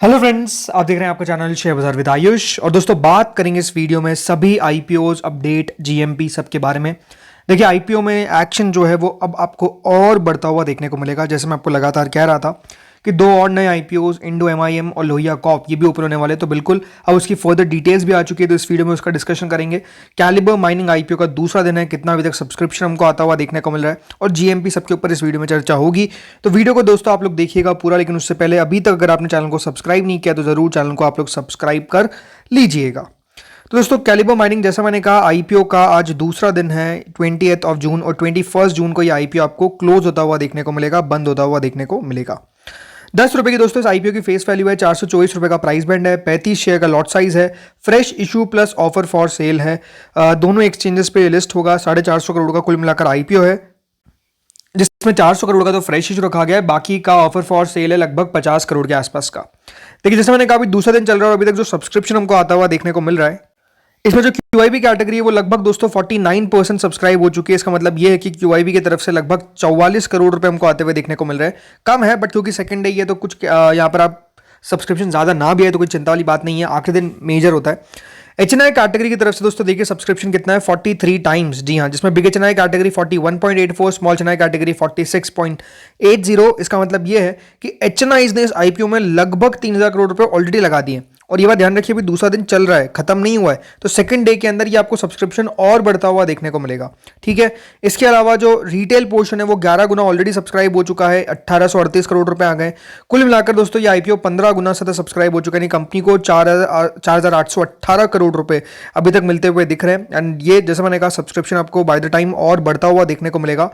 Hello friends, आप देख रहे हैं आपका चैनल शेयर बाजार विद आयुष। और दोस्तों, बात करेंगे इस वीडियो में सभी आईपीओज अपडेट जीएमपी सब के बारे में। देखिए, आईपीओ में एक्शन जो है वो अब आपको और बढ़ता हुआ देखने को मिलेगा। जैसे मैं आपको लगातार कह रहा था कि दो और नए आईपीओज इंडो एमआईएम और लोहिया कॉर्प ये भी ऊपर होने वाले, तो बिल्कुल अब उसकी फर्दर डिटेल्स भी आ चुकी है, तो इस वीडियो में उसका डिस्कशन करेंगे। कैलिबर माइनिंग आईपीओ का दूसरा दिन है, कितना अभी तक सब्सक्रिप्शन हमको आता हुआ देखने को मिल रहा है, और जीएमपी सबके ऊपर इस वीडियो में चर्चा होगी। तो वीडियो को दोस्तों आप लोग देखिएगा पूरा, लेकिन उससे पहले अभी तक अगर आपने चैनल को सब्सक्राइब नहीं किया तो जरूर चैनल को आप लोग सब्सक्राइब कर लीजिएगा। तो दोस्तों, कैलिबर माइनिंग जैसा मैंने कहा, आईपीओ का आज दूसरा दिन है 20th ऑफ जून, और 21 जून को ये आईपीओ आपको क्लोज होता हुआ देखने को मिलेगा, बंद होता हुआ देखने को मिलेगा। 10 रुपए की दोस्तों इस आईपीओ की फेस वैल्यू है, 424 रुपए का प्राइस बैंड है, 35 शेयर का लॉट साइज है, fresh issue plus offer for sale है। दोनों एक्सचेंजेस पे लिस्ट होगा। 450 करोड़ का कुल मिलाकर आईपीओ है, जिसमें 400 करोड़ का तो फ्रेश इशू रखा गया है, बाकी का ऑफर फॉर सेल है लगभग 50 करोड़ के आसपास का। देखिए, जैसे मैंने कहा, अभी दूसरा दिन चल रहा है और अभी तक जो सब्सक्रिप्शन हमको आता हुआ देखने को मिल रहा है, इसमें जो क्यूआईबी कैटेगरी है वो लगभग दोस्तों 49% सब्सक्राइब हो चुकी है। इसका मतलब ये है कि क्यूआईबी की तरफ से लगभग 44 करोड़ रुपए हमको आते हुए देखने को मिल रहे हैं। कम है, बट क्योंकि सेकंड डे है तो कुछ यहाँ पर आप सब्सक्रिप्शन ज्यादा ना भी है तो कोई चिंता वाली बात नहीं है, आखिरी दिन मेजर होता है। एचएनआई कैटेगरी की तरफ से दोस्तों देखिए सब्सक्रिप्शन कितना है, 43 टाइम्स। जी हाँ, जिसमें big HNI category 41.84, small HNI category 46.80। इसका मतलब ये है कि एचएनआईज ने इस आईपीओ में लगभग 3000 करोड़ रुपए ऑलरेडी लगा दिए। और ये बात ध्यान रखिए, अभी दूसरा दिन चल रहा है, खत्म नहीं हुआ है, तो सेकंड डे के अंदर ये आपको सब्सक्रिप्शन और बढ़ता हुआ देखने को मिलेगा। ठीक है, इसके अलावा जो रिटेल पोर्शन है वो 11 गुना ऑलरेडी सब्सक्राइब हो चुका है, 1838 करोड़ रुपए आ गए। कुल मिलाकर दोस्तों ये आईपीओ 15 गुना से सब्सक्राइब हो चुका है, यानी कंपनी को 4818 करोड़ रुपए अभी तक मिलते हुए दिख रहे हैं। एंड ये जैसा मैंने कहा, सब्सक्रिप्शन आपको बाय द टाइम और बढ़ता हुआ देखने को मिलेगा।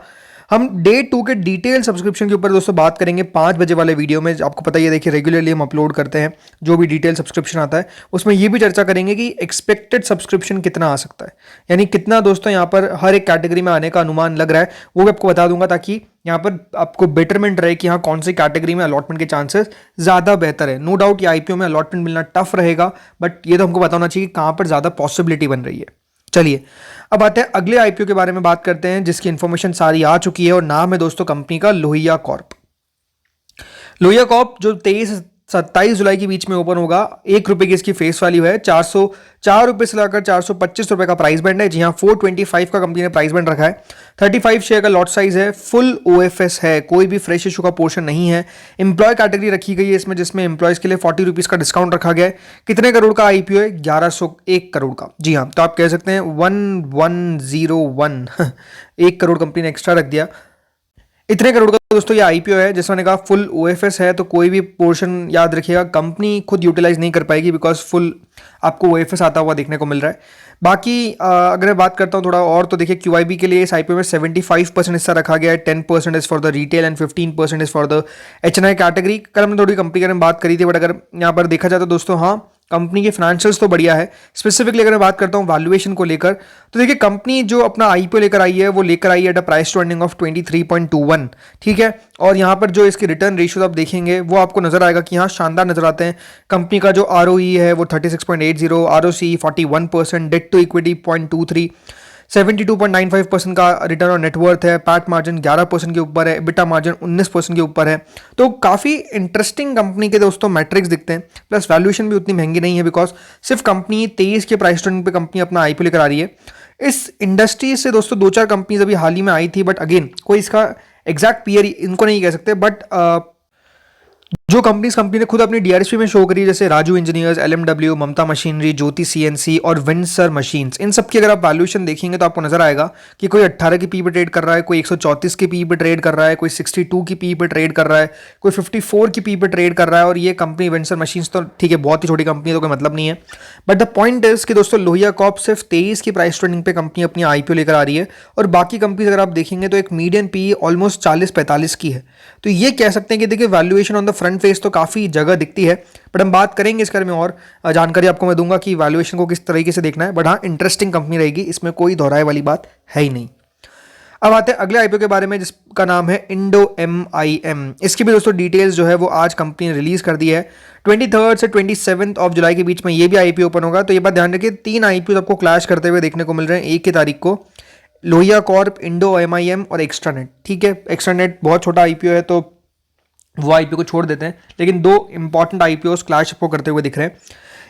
हम डे 2 के डिटेल सब्सक्रिप्शन के ऊपर दोस्तों बात करेंगे 5 बजे वाले वीडियो में। आपको पता ही है, देखिए रेगुलरली हम अपलोड करते हैं जो भी डिटेल सब्सक्रिप्शन आता है, उसमें ये भी चर्चा करेंगे कि एक्सपेक्टेड सब्सक्रिप्शन कितना आ सकता है, यानी कितना दोस्तों यहाँ पर हर एक कैटेगरी में आने का अनुमान लग रहा है, वो भी आपको बता दूंगा, ताकि यहाँ पर आपको बेटरमेंट रहे कि हाँ कौन सी कैटेगरी में अलॉटमेंट के चांसेस ज़्यादा बेहतर है। नो डाउट ये आईपीओ में अलॉटमेंट मिलना टफ रहेगा, बट ये तो हमको पता होना चाहिए कि कहाँ पर ज़्यादा पॉसिबिलिटी बन रही है। चलिए, अब आते हैं अगले आईपीओ के बारे में बात करते हैं, जिसकी इंफॉर्मेशन सारी आ चुकी है, और नाम है दोस्तों कंपनी का लोहिया कॉर्प। लोहिया कॉर्प जो 23-27 जुलाई के बीच में ओपन होगा, 1 रुपए की इसकी फेस वैल्यू है, 404 रुपए से लाकर 425 रुपए का प्राइस बैंड है। जी हाँ, 425 का कंपनी ने प्राइस बैंड रखा है। 35 शेयर का लॉट साइज है, फुल ओएफएस है, कोई भी फ्रेश इशू का पोर्शन नहीं है। एम्प्लॉय कैटेगरी रखी गई है इसमें, जिसमें एम्प्लॉयज के लिए 40 रुपीज का डिस्काउंट रखा गया है। कितने करोड़ का आईपीओ है? 1101 करोड़ का। जी हाँ, तो आप कह सकते हैं 1101 1 करोड़ कंपनी ने एक्स्ट्रा रख दिया। इतने करोड़ का दोस्तों ये आईपीओ है, जैसे मैंने कहा फुल ओएफएस है, तो कोई भी पोर्शन याद रखिएगा कंपनी खुद यूटिलाइज नहीं कर पाएगी, बिकॉज फुल आपको ओएफएस आता हुआ देखने को मिल रहा है। बाकी अगर मैं बात करता हूँ थोड़ा और, तो देखिए क्यूआईबी के लिए इस आईपीओ में 75% हिस्सा रखा गया है, 10% is for the retail and 15% is for the HNI category. कल हमने थोड़ी कंपनी के बारे में बात करी थी, बट अगर यहाँ पर देखा जाए तो दोस्तों हाँ, कंपनी के फाइनेंशियल्स तो बढ़िया है। स्पेसिफिकली अगर मैं बात करता हूँ वैल्यूएशन को लेकर, तो देखिए कंपनी जो अपना आईपीओ लेकर आई है वो लेकर आई है at a price to earning of 23.21। ठीक है, और यहाँ पर जो इसके रिटर्न रेशियोज आप देखेंगे वो आपको नजर आएगा कि यहाँ शानदार नजर आते हैं। कंपनी का जो आरओई है वो 36.80, आरओसी 41%, डेट टू इक्विटी 0.23, 72.95% का रिटर्न ऑन नेटवर्थ है, पैट मार्जिन 11% के ऊपर है, बिटा मार्जिन 19% के ऊपर है। तो काफ़ी इंटरेस्टिंग कंपनी के दोस्तों मैट्रिक्स दिखते हैं, प्लस वैल्यूएशन भी उतनी महंगी नहीं है, बिकॉज सिर्फ कंपनी 23 के प्राइस टर्निंग पे कंपनी अपना आईपीओ लेकर आ रही है। इस इंडस्ट्री से दोस्तों 2-4 कंपनीज अभी हाल ही में आई थी, बट अगेन कोई इसका एग्जैक्ट पीयर इनको नहीं कह सकते, बट जो कंपनी ने खुद अपनी डीआरएसपी में शो करी, जैसे राजू इंजीनियर्स, एलएमडब्ल्यू, ममता मशीनरी, ज्योति सीएनसी और विंसर मशीन्स, इन सब की अगर आप वैल्यूएशन देखेंगे तो आपको नजर आएगा कि कोई 18 की पी पे ट्रेड कर रहा है, कोई 134 की पी पे ट्रेड कर रहा है, कोई 62 की पी पे ट्रेड कर रहा है, कोई 54 की पी पे ट्रेड कर रहा है। और ये कंपनी विंसर मशीन्स तो ठीक है, बहुत ही छोटी कंपनी है तो कोई मतलब नहीं है, बट द पॉइंट इज कि दोस्तों लोहिया कॉर्प सिर्फ 23 की प्राइस ट्रेडिंग पे कंपनी अपनी आईपीओ लेकर आ रही है, और बाकी कंपनीज अगर आप देखेंगे तो एक मीडियन पी ऑलमोस्ट 40-45 की है। तो ये कह सकते हैं कि देखिए valuation on the front face तो काफी जगह दिखती है, बट हम बात करेंगे इस बारे में और जानकारी आपको मैं दूंगा कि वैल्यूएशन को किस तरीके से देखना है। बट हाँ, इंटरेस्टिंग कंपनी रहेगी, इसमें कोई दोहराए वाली बात है ही नहीं। अब आते हैं अगले आईपीओ के बारे में, जिसका नाम है इंडो एमआईएम। इसकी भी दोस्तों डिटेल्स जो है वो आज कंपनी ने रिलीज कर दी है। 23 से 27 ऑफ जुलाई के बीच में ये भी आईपीओ ओपन होगा। तो ये बात ध्यान रखिए, 3 आईपीओ आपको क्लैश करते हुए देखने को मिल रहे हैं एक ही तारीख को, लोहिया कॉर्प, इंडो एमआईएम और एक्स्ट्रानेट। ठीक है, एक्स्ट्रानेट बहुत छोटा आईपीओ है, तो वो आईपीओ को छोड़ देते हैं, लेकिन दो इंपॉर्टेंट आईपीओ क्लैश आपको करते हुए दिख रहे हैं।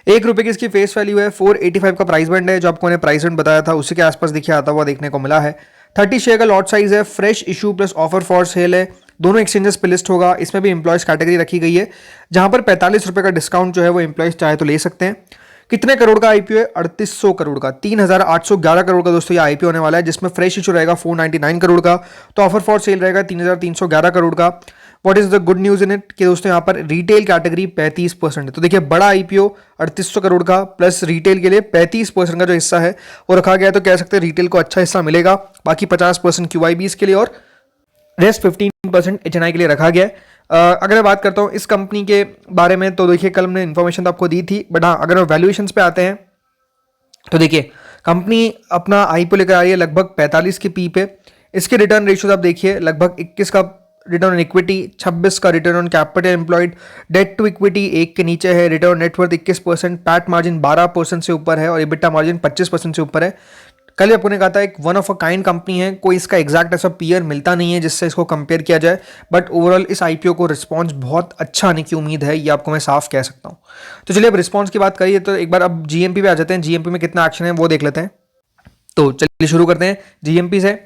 1 रुपये की इसकी फेस वैल्यू है, 485 का प्राइस बैंड है, जो आपको मैंने प्राइस बैंड बताया था उसी के आसपास देखिए आता हुआ देखने को मिला है। 30 शेयर का लॉट साइज है, fresh issue plus offer for sale है, दोनों एक्सचेंजेस पे लिस्ट होगा। इसमें भी एम्प्लॉयज कैटेगरी रखी गई है, जहां पर 45 रुपये का डिस्काउंट जो है वो एम्प्लॉयज चाहे तो ले सकते हैं। कितने करोड़ का आईपीओ है? 3800 करोड़ का, 3811 करोड़ का दोस्तों ये आईपीओ होने वाला है, जिसमें फ्रेश इशू रहेगा 499 करोड़ का, तो ऑफर फॉर सेल रहेगा 3311 करोड़ का। What is the good news in it कि दोस्तों यहाँ पर रिटेल कैटेगरी 35% है। तो देखिए बड़ा आईपीओ 3800 करोड़ का प्लस रिटेल के लिए 35% का जो हिस्सा है वो रखा गया है, तो कह सकते हैं रिटेल को अच्छा हिस्सा मिलेगा। बाकी 50% क्यूआईबीज के लिए और रेस्ट 15% एचएनआई के लिए रखा गया है। अगर मैं बात करता हूँ इस कंपनी के बारे में, तो देखिए कल हमने इन्फॉर्मेशन तो आपको दी थी, बट हाँ अगर वैल्यूएशंस पे आते हैं तो देखिए कंपनी अपना आईपीओ लेकर आ रही है लगभग 45 के पी पे। इसके रिटर्न रेशियोज आप देखिए लगभग 21 का रिटर्न ऑन इक्विटी, 26 का return on capital employed, debt to equity 1 के नीचे है, रिटर्न नेटवर्थ 21%, पैट मार्जिन 12% से ऊपर है और एबिटा मार्जिन 25% से ऊपर है। कल ही आपको ने कहा था एक one of a kind company है, कोई इसका एग्जैक्ट ऐसा पीयर मिलता नहीं है जिससे इसको कंपेयर किया जाए, बट ओवरऑल इस आईपीओ को रिस्पांस बहुत अच्छा आने की उम्मीद है, ये आपको मैं साफ कह सकता हूँ। तो चलिए अब रिस्पांस की बात करिए, तो एक बार अब जीएमपी पे आ जाते हैं, जीएमपी में कितना एक्शन है वो देख लेते हैं। तो चलिए शुरू करते हैं जीएमपी से।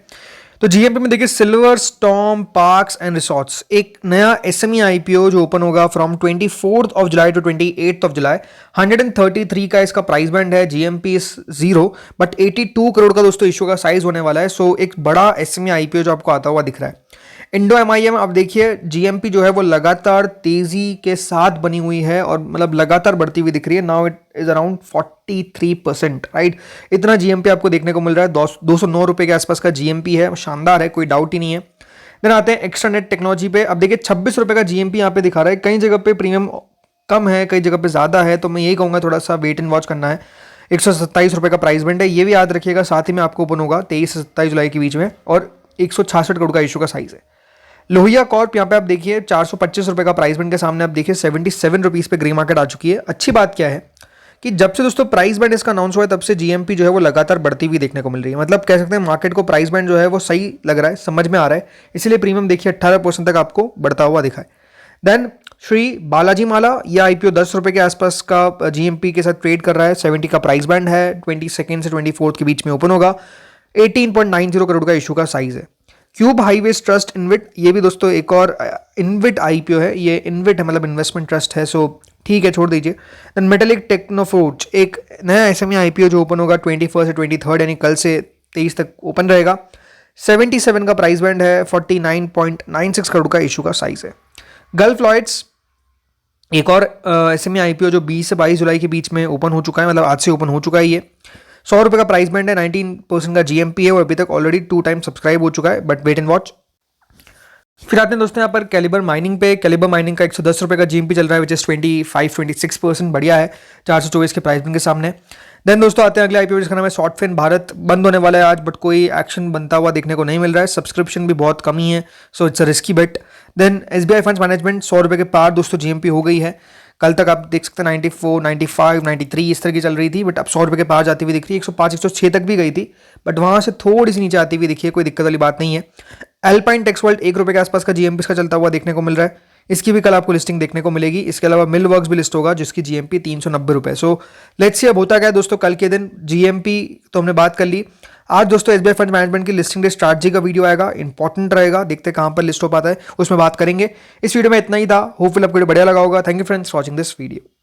तो जीएमपी में देखिए silver storm parks and resorts, एक नया एसएमई आईपीओ जो ओपन होगा फ्रॉम 24 ऑफ जुलाई टू 28 जुलाई। 133 का इसका प्राइस बैंड है, जीएमपी इज 0, बट 82 करोड़ का दोस्तों इशू का साइज होने वाला है। सो एक बड़ा एसएमई आईपीओ जो आपको आता हुआ दिख रहा है। इंडो एमआईएम अब देखिए जीएमपी जो है वो लगातार तेजी के साथ बनी हुई है और मतलब लगातार बढ़ती हुई दिख रही है। Now it is around 43%, right. इतना जीएमपी आपको देखने को मिल रहा है, 209 रुपए के आसपास का जीएमपी है, शानदार है, कोई डाउट ही नहीं है। देन आते हैं एक्स्ट्रा नेट टेक्नोलॉजी पे। अब देखिए 26 रुपए का जीएमपी यहाँ पे दिखा रहा है, कई जगह पे प्रीमियम कम है, कई जगह पे ज्यादा है, तो मैं यही कहूंगा थोड़ा सा वेट एंड वॉच करना है। 127 रुपए का प्राइस बैंड है, ये भी याद रखिएगा। साथ ही में आपको ओपन होगा 23 से 27 जुलाई के बीच में और 166 करोड़ का इशू का साइज है। लोहिया कॉर्प यहाँ पे आप देखिए 425 रुपए का प्राइस बैंड के सामने आप देखिए 77 रुपीज पे ग्रे मार्केट आ चुकी है। अच्छी बात क्या है कि जब से दोस्तों प्राइस बैंड इसका अनाउंस हुआ है तब से जीएमपी जो है वो लगातार बढ़ती हुई देखने को मिल रही है। मतलब कह सकते हैं मार्केट को प्राइस बैंड जो है वो सही लग रहा है, समझ में आ रहा है, इसीलिए प्रीमियम देखिए 18% तक आपको बढ़ता हुआ दिखा है। देन श्री बालाजी माला, यह आईपीओ 10 रुपए के आसपास का जीएमपी के साथ ट्रेड कर रहा है। 70 का प्राइस बैंड है, 22 से 24 के बीच में ओपन होगा। 18.90 करोड़ का इशू का साइज है। क्यूब हाईवेज ट्रस्ट इनविट, ये भी दोस्तों एक और इनविट आईपीओ है, ये इनविट है मतलब इन्वेस्टमेंट ट्रस्ट है, सो ठीक है छोड़ दीजिए। देन मेटालिक टेक्नोफोर्ज, एक नया एसएमई आईपीओ जो ओपन होगा 21 से 23 यानी कल से 23 तक ओपन रहेगा। 77 का प्राइस बैंड है, 49.96 करोड़ का इशू का साइज है। गल्फ लॉयड्स, एक और एसएमई आईपीओ जो 20 से 22 जुलाई के बीच में ओपन हो चुका है, मतलब आज से ओपन हो चुका है। ये 100 रुपए का प्राइस बैंड है, 19% का जीएमपी है और अभी तक ऑलरेडी 2 टाइम सब्सक्राइब हो चुका है, बट वेट एंड वॉच। फिर आते हैं दोस्तों यहाँ पर कैलिबर माइनिंग पे। कैलिबर माइनिंग का 110 रुपए का जीएमपी चल रहा है, विच इज 26% बढ़िया है 424 के प्राइस के सामने। देन दोस्तों आते हैं अगले आईपीओ जिसका नाम है शॉर्टफिन भारत। बंद होने वाला है आज, बट कोई एक्शन बनता हुआ देखने को नहीं मिल रहा है, सब्सक्रिप्शन भी बहुत कम ही है, so it's a risky bet. Then SBI funds management 100 रुपए के पार दोस्तों जीएमपी हो गई है। कल तक आप देख सकते हैं 94, 95, 93 इस तरह की चल रही थी, बट अब 100 रुपए के पार जाती हुई दिख रही है। 105, 106 तक भी गई थी, बट वहां से थोड़ी सी नीचे आती हुई दिखी है, कोई दिक्कत वाली बात नहीं है। एल्पाइन टेक्सवर्ल्ड 1 रुपए के आसपास का जीएमपी इसका चलता हुआ देखने को मिल रहा है, इसकी भी कल आपको लिस्टिंग देखने को मिलेगी। इसके अलावा मिल वर्क्स भी लिस्ट होगा जिसकी जीएमपी 390 रुपए। सो लेट्स सी अब होता क्या दोस्तों कल के दिन। जीएमपी तो हमने बात कर ली। आज दोस्तों एसबीआई फंड मैनेजमेंट की लिस्टिंग डे स्ट्रैटेजी का वीडियो आएगा, इंपॉर्टेंट रहेगा, देखते हैं कहां पर लिस्ट हो पाता है, उसमें बात करेंगे। इस वीडियो में इतना ही था, होपफुल आपको बढ़िया लगा होगा। Thank you friends watching this video.